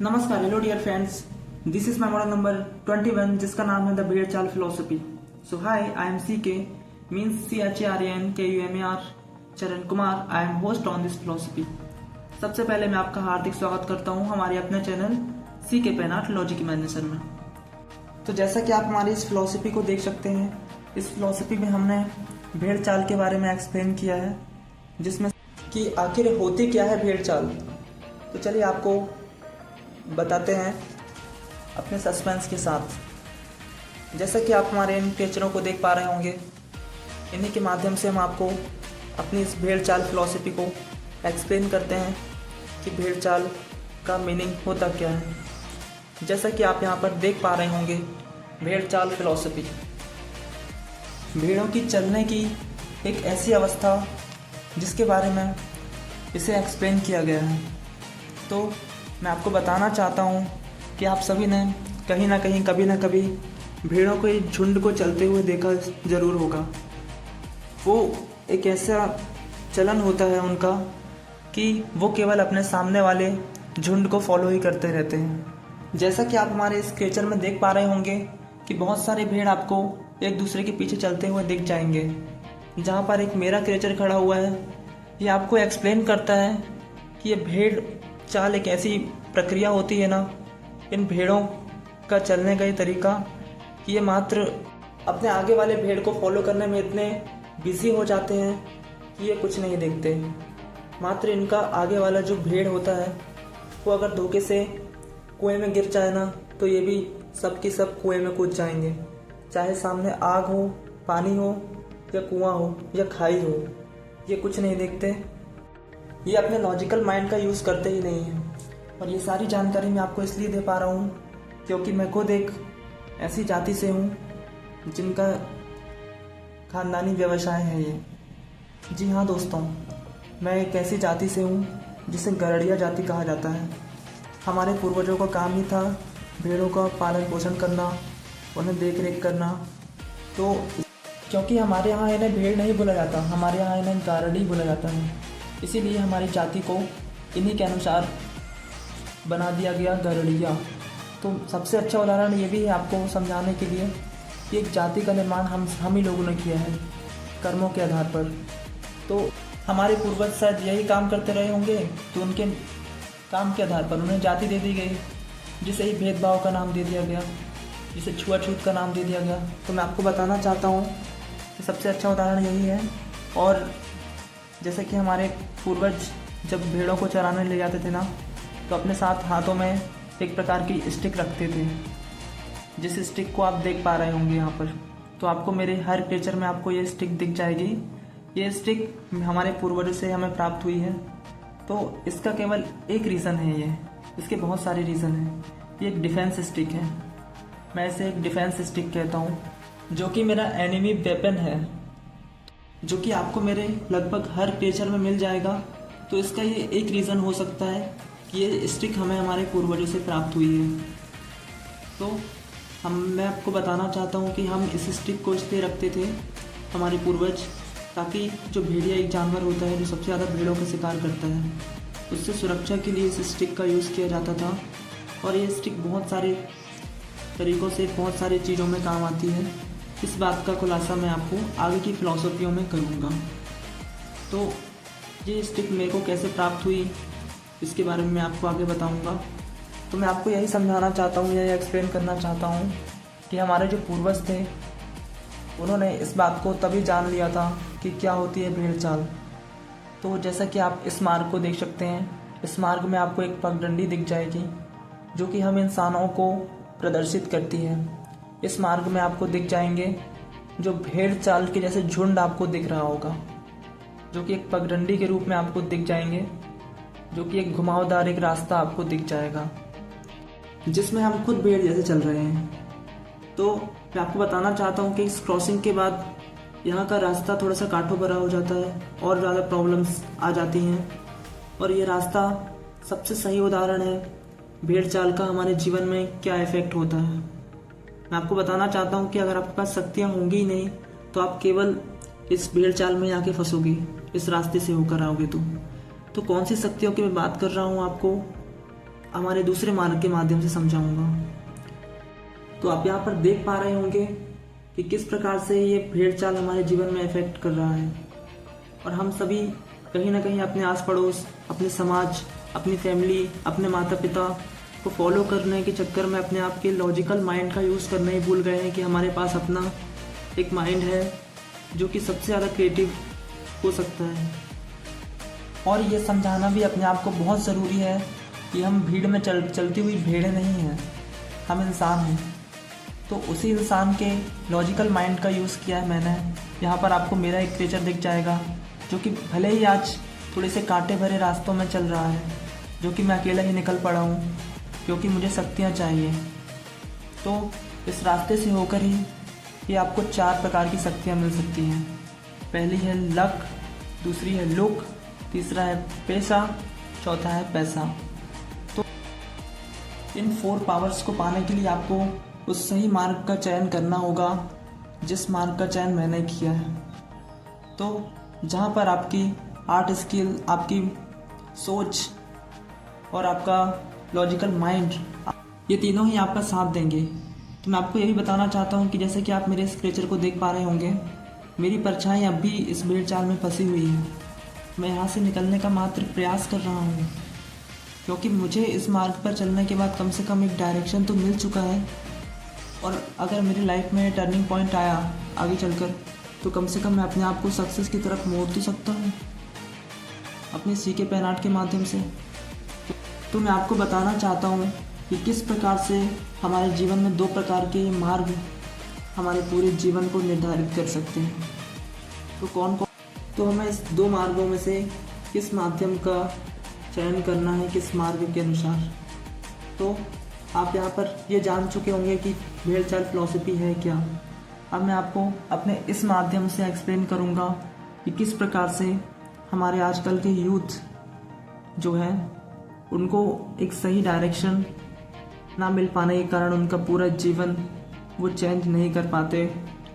नमस्कार, hello dear friends. This is my model number 21 जिसका नाम है द भेड़ चाल philosophy. So hi, I am CK means CHARNKUMAR Charan Kumar. I am host on this philosophy. सबसे पहले मैं आपका हार्दिक स्वागत करता हूं हमारे अपने चैनल CK पेनाट लॉजिक इमेजिनेशन में। तो जैसा कि आप हमारी इस फिलोसफी को देख सकते हैं, इस फिलोसफी में हमने भेड़ चाल के बारे में एक्सप्लेन किया है, जिसमें कि आखिर होती क्या है भेड़ चाल। तो चलिए आपको बताते हैं अपने सस्पेंस के साथ। जैसा कि आप हमारे इन पिक्चरों को देख पा रहे होंगे, इन्हीं के माध्यम से हम आपको अपनी इस भेड़ चाल फिलॉसफी को एक्सप्लेन करते हैं कि भेड़ चाल का मीनिंग होता क्या है। जैसा कि आप यहाँ पर देख पा रहे होंगे, भेड़ चाल फिलॉसफी भेड़ों की चलने की एक ऐसी अवस्था जिसके बारे में इसे एक्सप्लेन किया गया है। तो मैं आपको बताना चाहता हूँ कि आप सभी ने कहीं ना कहीं कभी ना कभी भेड़ों के झुंड को चलते हुए देखा ज़रूर होगा। वो एक ऐसा चलन होता है उनका कि वो केवल अपने सामने वाले झुंड को फॉलो ही करते रहते हैं। जैसा कि आप हमारे इस क्रिएचर में देख पा रहे होंगे कि बहुत सारे भेड़ आपको एक दूसरे के पीछे चलते हुए दिख जाएंगे। जहाँ पर एक मेरा क्रिएचर खड़ा हुआ है, ये आपको एक्सप्लेन करता है कि ये भेड़ चाल एक ऐसी प्रक्रिया होती है ना, इन भेड़ों का चलने का ये तरीका कि ये मात्र अपने आगे वाले भेड़ को फॉलो करने में इतने बिजी हो जाते हैं कि ये कुछ नहीं देखते। मात्र इनका आगे वाला जो भेड़ होता है वो अगर धोखे से कुएं में गिर जाए ना, तो ये भी सब की सब कुएं में कूद जाएंगे। चाहे सामने आग हो, पानी हो, या कुआं हो, या खाई हो, ये कुछ नहीं देखते। ये अपने लॉजिकल माइंड का यूज़ करते ही नहीं हैं। और ये सारी जानकारी मैं आपको इसलिए दे पा रहा हूँ क्योंकि मैं खुद एक ऐसी जाति से हूँ जिनका खानदानी व्यवसाय है ये। जी हाँ दोस्तों, मैं एक ऐसी जाति से हूँ जिसे गरड़िया जाति कहा जाता है। हमारे पूर्वजों का काम ही था भेड़ों का पालन पोषण करना, उन्हें देख रेख करना। तो क्योंकि हमारे यहाँ इन्हें भेड़ नहीं बोला जाता, हमारे यहाँ इन्हें गारड़ी बोला जाता है, इसीलिए हमारी जाति को इन्हीं के अनुसार बना दिया गया गरड़िया। तो सबसे अच्छा उदाहरण ये भी है आपको समझाने के लिए कि एक जाति का निर्माण हम ही लोगों ने किया है कर्मों के आधार पर। तो हमारे पूर्वज शायद यही काम करते रहे होंगे, तो उनके काम के आधार पर उन्हें जाति दे दी गई, जिसे ही भेदभाव का नाम दे दिया गया, जिसे छुआछूत का नाम दे दिया गया। तो मैं आपको बताना चाहता हूँ कि सबसे अच्छा उदाहरण यही है। और जैसे कि हमारे पूर्वज जब भेड़ों को चराने ले जाते थे ना, तो अपने साथ हाथों में एक प्रकार की स्टिक रखते थे, जिस स्टिक को आप देख पा रहे होंगे यहाँ पर। तो आपको मेरे हर पिक्चर में आपको ये स्टिक दिख जाएगी। ये स्टिक हमारे पूर्वजों से हमें प्राप्त हुई है। तो इसका केवल एक रीज़न है, ये इसके बहुत सारे रीज़न हैं। ये एक डिफेंस स्टिक है, मैं इसे एक डिफेंस स्टिक कहता हूँ, जो कि मेरा एनिमी वेपन है, जो कि आपको मेरे लगभग हर क्रिएचर में मिल जाएगा। तो इसका ये एक रीज़न हो सकता है कि ये स्टिक हमें हमारे पूर्वजों से प्राप्त हुई है। तो मैं आपको बताना चाहता हूँ कि हम इस स्टिक को इसलिए रखते थे हमारे पूर्वज, ताकि जो भेड़िया एक जानवर होता है जो सबसे ज़्यादा भेड़ों का शिकार करता है, उससे सुरक्षा के लिए इस स्टिक का यूज़ किया जाता था। और ये स्टिक बहुत सारे तरीक़ों से बहुत सारी चीज़ों में काम आती है। इस बात का खुलासा मैं आपको आगे की फिलॉसफियों में करूँगा। तो ये स्टिक मेरे को कैसे प्राप्त हुई, इसके बारे में मैं आपको आगे बताऊँगा। तो मैं आपको यही समझाना चाहता हूँ, यही एक्सप्लेन करना चाहता हूँ कि हमारे जो पूर्वज थे उन्होंने इस बात को तभी जान लिया था कि क्या होती है भेड़ चाल। तो जैसा कि आप इस मार्ग को देख सकते हैं, इस मार्ग में आपको एक पगडंडी दिख जाएगी जो कि हम इंसानों को प्रदर्शित करती है। इस मार्ग में आपको दिख जाएंगे जो भेड़ चाल के जैसे झुंड आपको दिख रहा होगा, जो कि एक पगडंडी के रूप में आपको दिख जाएंगे, जो कि एक घुमावदार एक रास्ता आपको दिख जाएगा, जिसमें हम खुद भेड़ जैसे चल रहे हैं। तो मैं आपको बताना चाहता हूँ कि इस क्रॉसिंग के बाद यहाँ का रास्ता थोड़ा सा काठों भरा हो जाता है और ज़्यादा प्रॉब्लम्स आ जाती हैं। और ये रास्ता सबसे सही उदाहरण है भेड़ चाल का हमारे जीवन में क्या इफेक्ट होता है। मैं आपको बताना चाहता हूँ कि अगर आपके पास शक्तियाँ होंगी ही नहीं, तो आप केवल इस भेड़ चाल में आके फंसोगे, इस रास्ते से होकर आओगे। तो कौन सी शक्तियों की मैं बात कर रहा हूँ आपको हमारे दूसरे मार्ग के माध्यम से समझाऊंगा। तो आप यहाँ पर देख पा रहे होंगे कि किस प्रकार से ये भेड़ चाल हमारे जीवन में इफेक्ट कर रहा है, और हम सभी कहीं ना कहीं अपने आस पड़ोस, अपने समाज, अपनी फैमिली, अपने माता पिता को फॉलो करने के चक्कर में अपने आप के लॉजिकल माइंड का यूज़ करना ही भूल गए हैं कि हमारे पास अपना एक माइंड है जो कि सबसे ज़्यादा क्रिएटिव हो सकता है। और ये समझाना भी अपने आप को बहुत ज़रूरी है कि हम भीड़ में चलती हुई भेड़ें नहीं हैं, हम इंसान हैं। तो उसी इंसान के लॉजिकल माइंड का यूज़ किया है मैंने। यहाँ पर आपको मेरा एक क्रिएचर दिख जाएगा जो कि भले ही आज थोड़े से कांटे भरे रास्तों में चल रहा है, जो कि मैं अकेला ही निकल पड़ा हूँ क्योंकि मुझे शक्तियाँ चाहिए। तो इस रास्ते से होकर ही ये आपको 4 प्रकार की शक्तियाँ मिल सकती हैं। पहली है लक, दूसरी है लुक, तीसरा है पेशा, चौथा है पैसा। तो इन 4 पावर्स को पाने के लिए आपको उस सही मार्ग का चयन करना होगा जिस मार्ग का चयन मैंने किया है। तो जहाँ पर आपकी आर्ट स्किल, आपकी सोच और आपका लॉजिकल माइंड, ये तीनों ही आपका साथ देंगे। तो मैं आपको यही बताना चाहता हूँ कि जैसे कि आप मेरे इस क्रिएचर को देख पा रहे होंगे, मेरी परछाई अब भी इस भेड़ चाल में फंसी हुई है। मैं यहाँ से निकलने का मात्र प्रयास कर रहा हूँ क्योंकि मुझे इस मार्ग पर चलने के बाद कम से कम एक डायरेक्शन तो मिल चुका है, और अगर मेरी लाइफ में टर्निंग पॉइंट आया आगे चलकर तो कम से कम मैं अपने आप को सक्सेस की तरफ मोड़ तो सकता हूँ अपने सीके पेन आर्ट के माध्यम से। तो मैं आपको बताना चाहता हूँ कि किस प्रकार से हमारे जीवन में 2 प्रकार के मार्ग हमारे पूरे जीवन को निर्धारित कर सकते हैं। तो कौन कौन, तो हमें इस 2 मार्गों में से किस माध्यम का चयन करना है, किस मार्ग के अनुसार। तो आप यहाँ पर ये जान चुके होंगे कि भेड़ चाल फिलॉसफी है क्या। अब मैं आपको अपने इस माध्यम से एक्सप्लेन करूँगा कि किस प्रकार से हमारे आजकल के यूथ जो है उनको एक सही डायरेक्शन ना मिल पाने के कारण उनका पूरा जीवन वो चेंज नहीं कर पाते,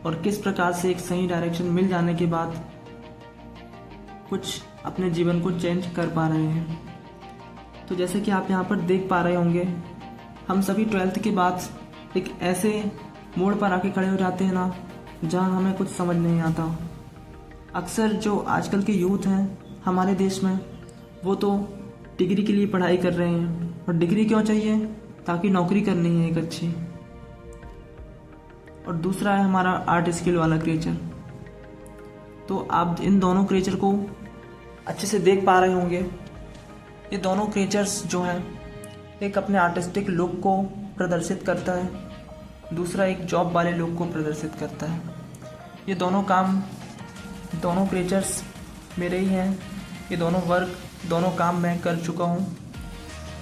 और किस प्रकार से एक सही डायरेक्शन मिल जाने के बाद कुछ अपने जीवन को चेंज कर पा रहे हैं। तो जैसे कि आप यहाँ पर देख पा रहे होंगे, हम सभी 12th के बाद एक ऐसे मोड़ पर आके खड़े हो जाते हैं ना जहाँ हमें कुछ समझ नहीं आता। अक्सर जो आजकल के यूथ हैं हमारे देश में, वो तो डिग्री के लिए पढ़ाई कर रहे हैं, और डिग्री क्यों चाहिए, ताकि नौकरी करनी है एक अच्छी। और दूसरा है हमारा आर्ट स्किल वाला क्रिएचर। तो आप इन दोनों क्रिएचर को अच्छे से देख पा रहे होंगे। ये दोनों क्रिएचर्स जो हैं, एक अपने आर्टिस्टिक लुक को प्रदर्शित करता है, दूसरा एक जॉब वाले लुक को प्रदर्शित करता है। ये दोनों काम, दोनों क्रिएचर्स मेरे ही हैं। ये दोनों वर्क, दोनों काम मैं कर चुका हूँ।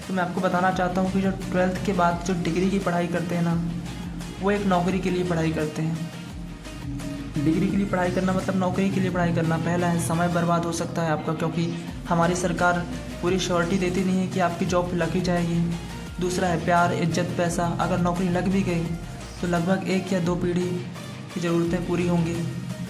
तो मैं आपको बताना चाहता हूँ कि जो 12th के बाद जो डिग्री की पढ़ाई करते हैं ना, वो एक नौकरी के लिए पढ़ाई करते हैं। डिग्री के लिए पढ़ाई करना मतलब नौकरी के लिए पढ़ाई करना। पहला है समय बर्बाद हो सकता है आपका, क्योंकि हमारी सरकार पूरी श्योरिटी देती नहीं है कि आपकी जॉब लग ही जाएगी। दूसरा है प्यार, इज्जत, पैसा। अगर नौकरी लग भी गई तो लगभग 1 या 2 पीढ़ी की ज़रूरतें पूरी होंगी।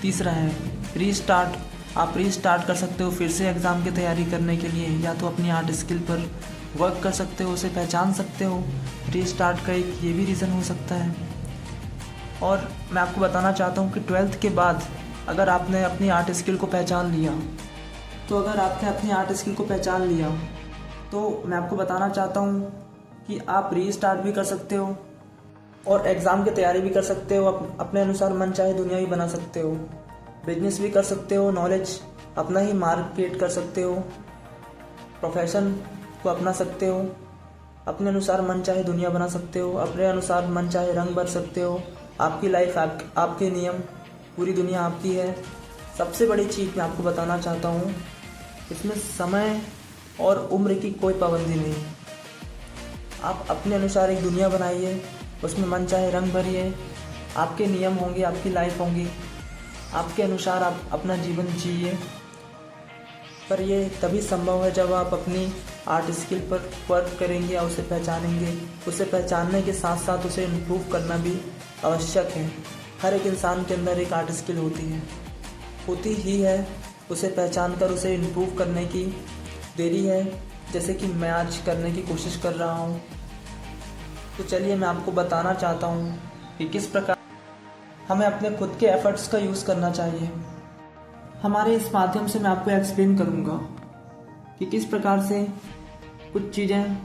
तीसरा है रीस्टार्ट। आप रीस्टार्ट कर सकते हो फिर से एग्ज़ाम की तैयारी करने के लिए, या तो अपनी आर्ट स्किल पर वर्क कर सकते हो, उसे पहचान सकते हो। रीस्टार्ट का एक ये भी रीज़न हो सकता है। और मैं आपको बताना चाहता हूँ कि 12th के बाद अगर आपने अपनी आर्ट स्किल को पहचान लिया, तो मैं आपको बताना चाहता हूँ कि आप रीस्टार्ट भी कर सकते हो और एग्ज़ाम की तैयारी भी कर सकते हो। अपने अनुसार मन चाहे दुनिया भी बना सकते हो, बिजनेस भी कर सकते हो, नॉलेज अपना ही मार्ग क्रिएट कर सकते हो, प्रोफेशन को अपना सकते हो, अपने अनुसार मन चाहे दुनिया बना सकते हो, अपने अनुसार मन चाहे रंग भर सकते हो। आपकी लाइफ, आपके नियम, पूरी दुनिया आपकी है। सबसे बड़ी चीज़ मैं आपको बताना चाहता हूँ, इसमें समय और उम्र की कोई पाबंदी नहीं है। आप अपने अनुसार एक दुनिया बनाइए, उसमें मन चाहे रंग भरिए। आपके नियम होंगे, आपकी लाइफ होंगी, आपके अनुसार आप अपना जीवन जिए। पर ये तभी संभव है जब आप अपनी आर्ट स्किल पर वर्क करेंगे या उसे पहचानेंगे। उसे पहचानने के साथ साथ उसे इम्प्रूव करना भी आवश्यक है। हर एक इंसान के अंदर एक आर्ट स्किल होती ही है। उसे पहचान कर उसे इम्प्रूव करने की देरी है जैसे कि मैं आज करने की कोशिश कर रहा हूँ। तो चलिए मैं आपको बताना चाहता हूँ कि किस प्रकार हमें अपने खुद के एफर्ट्स का यूज़ करना चाहिए। हमारे इस माध्यम से मैं आपको एक्सप्लेन करूँगा कि किस प्रकार से कुछ चीज़ें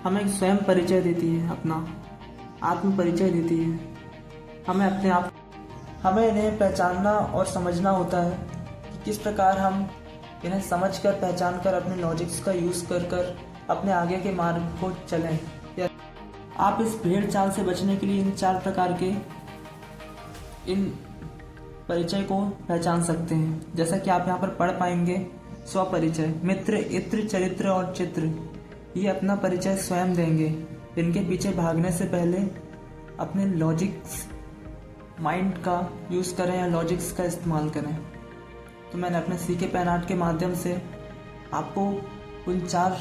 हमें स्वयं परिचय देती है, अपना आत्म परिचय देती है। हमें इन्हें पहचानना और समझना होता है कि किस प्रकार हम इन्हें समझकर पहचान कर अपने लॉजिक्स का यूज़ कर अपने आगे के मार्ग को चलें। आप इस भेड़ चाल से बचने के लिए इन 4 प्रकार के इन परिचय को पहचान सकते हैं। जैसा कि आप यहाँ पर पढ़ पाएंगे, स्वपरिचय, मित्र, इत्र, चरित्र और चित्र, ये अपना परिचय स्वयं देंगे। इनके पीछे भागने से पहले अपने लॉजिक्स माइंड का यूज़ करें या लॉजिक्स का इस्तेमाल करें। तो मैंने अपने सीके पेन आर्ट के माध्यम से आपको उन 4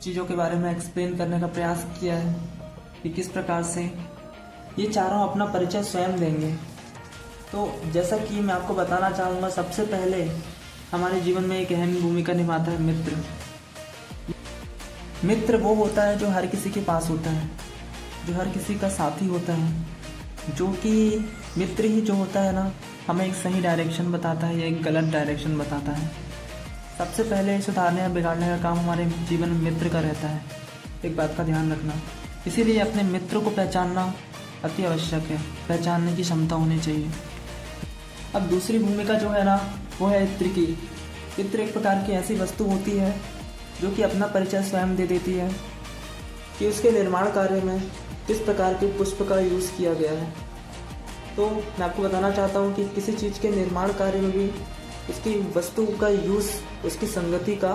चीज़ों के बारे में एक्सप्लेन करने का प्रयास किया है कि किस प्रकार से ये चारों अपना परिचय स्वयं देंगे। तो जैसा कि मैं आपको बताना चाहूँगा, सबसे पहले हमारे जीवन में एक अहम भूमिका निभाता है मित्र। मित्र वो होता है जो हर किसी के पास होता है, जो हर किसी का साथी होता है, जो कि मित्र ही जो होता है ना, हमें एक सही डायरेक्शन बताता है या एक गलत डायरेक्शन बताता है। सबसे पहले सुधारने या बिगाड़ने का काम हमारे जीवन में मित्र का रहता है, एक बात का ध्यान रखना। इसीलिए अपने मित्र को पहचानना अति आवश्यक है, पहचानने की क्षमता होनी चाहिए। अब दूसरी भूमिका जो है ना, वो है इत्र की। इत्र एक प्रकार की ऐसी वस्तु होती है जो कि अपना परिचय स्वयं दे देती है कि उसके निर्माण कार्य में किस प्रकार के पुष्प का यूज़ किया गया है। तो मैं आपको बताना चाहता हूँ कि किसी चीज़ के निर्माण कार्य में भी उसकी वस्तु का यूज़, उसकी संगति का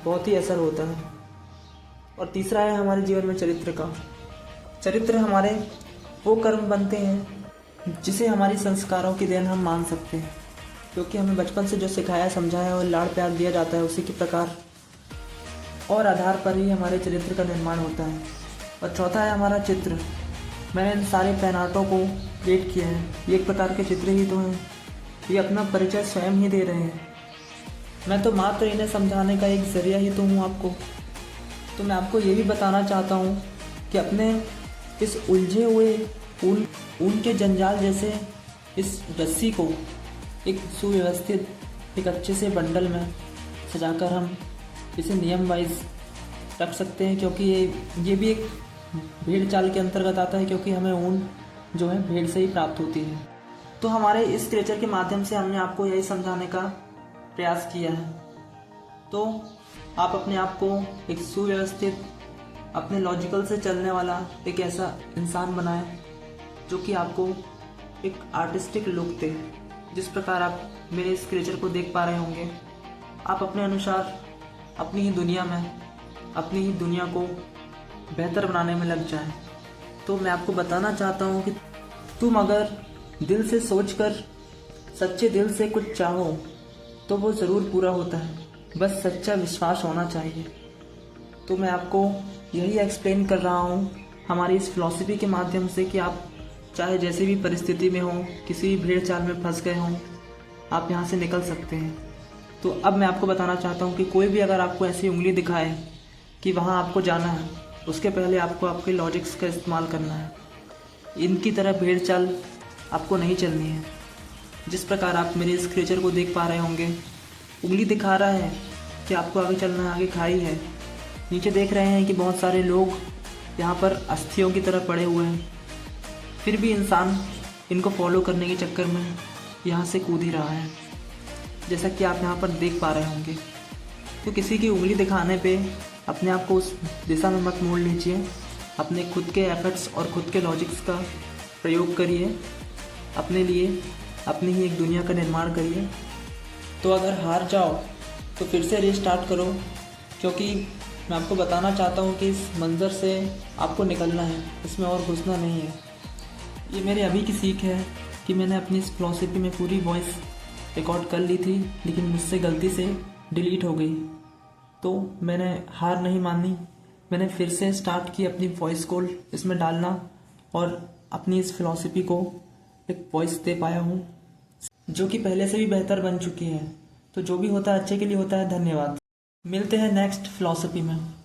बहुत ही असर होता है। और तीसरा है हमारे जीवन में चरित्र का। चरित्र हमारे वो कर्म बनते हैं जिसे हमारी संस्कारों की देन हम मान सकते हैं, क्योंकि हमें बचपन से जो सिखाया, समझाया और लाड़ प्यार दिया जाता है, उसी के प्रकार और आधार पर ही हमारे चरित्र का निर्माण होता है। और चौथा है हमारा चित्र। मैंने इन सारे पेन आर्टों को क्रिएट किया है, ये एक प्रकार के चित्र ही तो हैं, ये अपना परिचय स्वयं ही दे रहे हैं। मैं तो मात्र इन्हें समझाने का एक जरिया ही तो हूँ आपको। तो मैं आपको ये भी बताना चाहता हूँ कि अपने इस उलझे हुए ऊन के जंजाल जैसे इस रस्सी को एक सुव्यवस्थित, एक अच्छे से बंडल में सजाकर हम इसे नियम वाइज रख सकते हैं, क्योंकि ये भी एक भेड़ चाल के अंतर्गत आता है, क्योंकि हमें ऊन जो है भेड़ से ही प्राप्त होती है। तो हमारे इस क्रिएचर के माध्यम से हमने आपको यही समझाने का प्रयास किया है। तो आप अपने आप को एक सुव्यवस्थित, अपने लॉजिकल से चलने वाला एक ऐसा इंसान बनाएं जो कि आपको एक आर्टिस्टिक लुक दे। जिस प्रकार आप मेरे इस क्रिएचर को देख पा रहे होंगे, आप अपने अनुसार अपनी ही दुनिया में, अपनी ही दुनिया को बेहतर बनाने में लग जाएं। तो मैं आपको बताना चाहता हूँ कि तुम अगर दिल से सोचकर सच्चे दिल से कुछ चाहो तो वो ज़रूर पूरा होता है, बस सच्चा विश्वास होना चाहिए। तो मैं आपको यही एक्सप्लेन कर रहा हूँ हमारी इस फिलॉसफी के माध्यम से कि आप चाहे जैसी भी परिस्थिति में हो, किसी भी भेड़ चाल में फंस गए हों, आप यहाँ से निकल सकते हैं। तो अब मैं आपको बताना चाहता हूँ कि कोई भी अगर आपको ऐसी उंगली दिखाए कि वहाँ आपको जाना है, उसके पहले आपको आपके लॉजिक्स का इस्तेमाल करना है। इनकी तरह भेड़ चाल आपको नहीं चलनी है। जिस प्रकार आप मेरे इस क्रिएचर को देख पा रहे होंगे, उंगली दिखा रहा है कि आपको आगे चलना है, आगे खाई है। नीचे देख रहे हैं कि बहुत सारे लोग यहाँ पर अस्थियों की तरह पड़े हुए हैं, फिर भी इंसान इनको फॉलो करने के चक्कर में यहाँ से कूद ही रहा है, जैसा कि आप यहाँ पर देख पा रहे होंगे। तो किसी की उंगली दिखाने पे अपने आप को उस दिशा में मत मोड़ लीजिए। अपने खुद के एफर्ट्स और खुद के लॉजिक्स का प्रयोग करिए, अपने लिए अपनी ही एक दुनिया का निर्माण करिए। तो अगर हार जाओ तो फिर से रीस्टार्ट करो, क्योंकि मैं आपको बताना चाहता हूँ कि इस मंज़र से आपको निकलना है, इसमें और घुसना नहीं है। ये मेरे अभी की सीख है कि मैंने अपनी इस फिलॉसफी में पूरी वॉइस रिकॉर्ड कर ली थी, लेकिन मुझसे गलती से डिलीट हो गई। तो मैंने हार नहीं मानी, मैंने फिर से स्टार्ट की अपनी वॉइस को इसमें डालना और अपनी इस फिलॉसफी को एक वॉइस दे पाया हूँ, जो कि पहले से भी बेहतर बन चुकी है। तो जो भी होता है अच्छे के लिए होता है। धन्यवाद। मिलते हैं नेक्स्ट फिलॉसफी में।